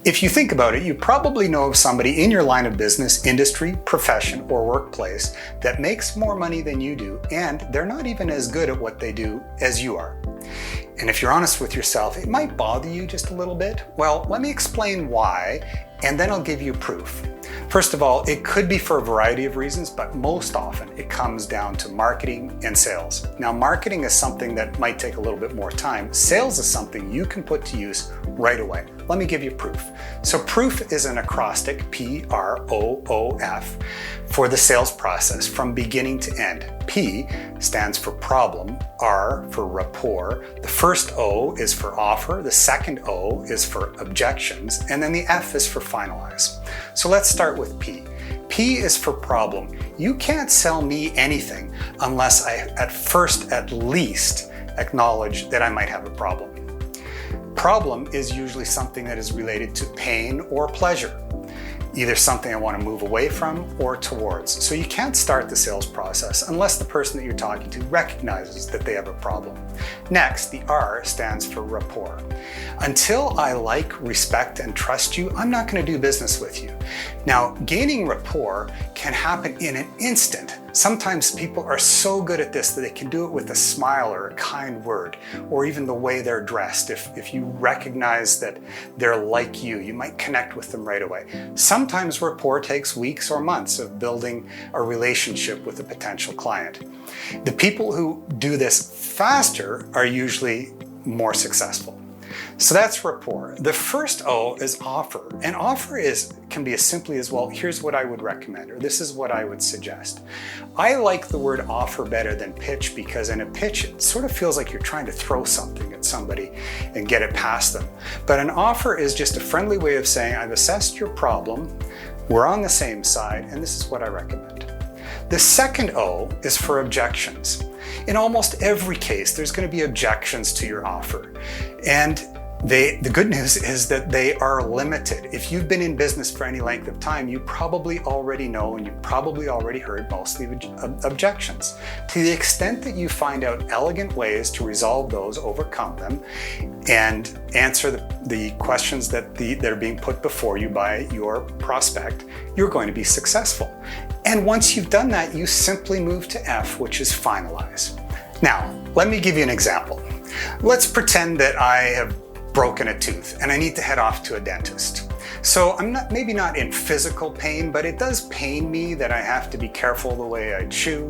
If you think about it, you probably know of somebody in your line of business, industry, profession, or workplace that makes more money than you do, and they're not even as good at what they do as you are. And if you're honest with yourself, it might bother you just a little bit. Well, let me explain why, and then I'll give you proof. First of all, it could be for a variety of reasons, but most often it comes down to marketing and sales. Now, marketing is something that might take a little bit more time. Sales is something you can put to use right away. Let me give you proof. So proof is an acrostic, P-R-O-O-F, for the sales process from beginning to end. P stands for problem, R for rapport, the first O is for offer, the second O is for objections, and then the F is for finalize. So let's start with P. P is for problem. You can't sell me anything unless I at least acknowledge that I might have a problem. Problem is usually something that is related to pain or pleasure, either something I want to move away from or towards. So you can't start the sales process unless the person that you're talking to recognizes that they have a problem. Next, the R stands for rapport. Until I like, respect, and trust you, I'm not going to do business with you. Now, gaining rapport can happen in an instant. Sometimes people are so good at this that they can do it with a smile or a kind word, or even the way they're dressed. If you recognize that they're like you, you might connect with them right away. Sometimes rapport takes weeks or months of building a relationship with a potential client. The people who do this faster are usually more successful. So that's rapport. The first O is offer. And offer can be as simply as, well, here's what I would recommend, or this is what I would suggest. I like the word offer better than pitch, because in a pitch, it sort of feels like you're trying to throw something at somebody and get it past them. But an offer is just a friendly way of saying, I've assessed your problem, we're on the same side, and this is what I recommend. The second O is for objections. In almost every case, there's going to be objections to your offer. And the good news is that they are limited. If you've been in business for any length of time, you probably already know, and you probably already heard most of the objections. To the extent that you find out elegant ways to resolve those, overcome them, and answer the questions that are being put before you by your prospect, you're going to be successful. And once you've done that, you simply move to F, which is finalize. Now, let me give you an example. Let's pretend that I have broken a tooth and I need to head off to a dentist. So I'm maybe not in physical pain, but it does pain me that I have to be careful the way I chew,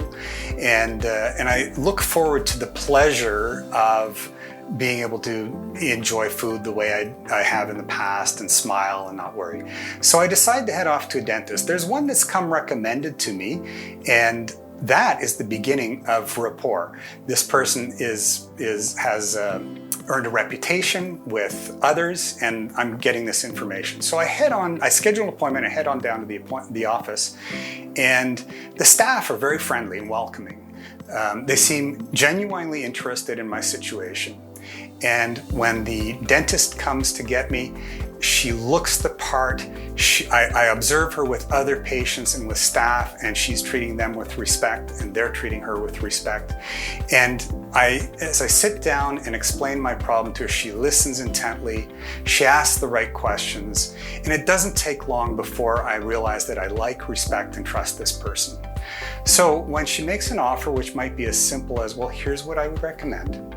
and I look forward to the pleasure of being able to enjoy food the way I have in the past and smile and not worry. So I decide to head off to a dentist. There's one that's come recommended to me, and that is the beginning of rapport. This person has earned a reputation with others, and I'm getting this information. So I schedule an appointment, I head on down to the office, and the staff are very friendly and welcoming. They seem genuinely interested in my situation. And when the dentist comes to get me, she looks the part. I observe her with other patients and with staff, and she's treating them with respect, and they're treating her with respect. And as I sit down and explain my problem to her, she listens intently, she asks the right questions, and it doesn't take long before I realize that I like, respect, and trust this person. So when she makes an offer, which might be as simple as, well, here's what I would recommend,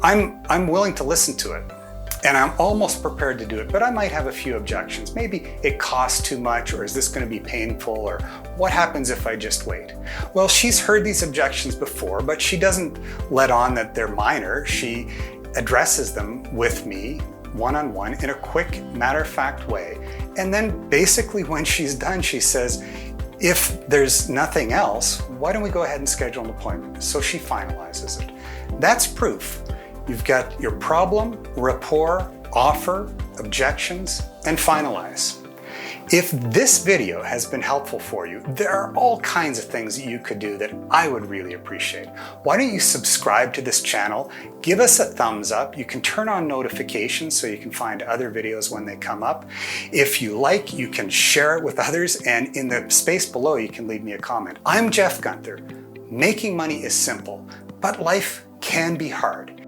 I'm willing to listen to it. And I'm almost prepared to do it, but I might have a few objections. Maybe it costs too much, or is this going to be painful, or what happens if I just wait? Well, she's heard these objections before, but she doesn't let on that they're minor. She addresses them with me one-on-one in a quick, matter-of-fact way. And then basically when she's done, she says, if there's nothing else, why don't we go ahead and schedule an appointment? So she finalizes it. That's proof. You've got your problem, rapport, offer, objections, and finalize. If this video has been helpful for you, there are all kinds of things that you could do that I would really appreciate. Why don't you subscribe to this channel, give us a thumbs up, you can turn on notifications so you can find other videos when they come up. If you like, you can share it with others, and in the space below you can leave me a comment. I'm Jeff Gunther. Making money is simple, but life can be hard.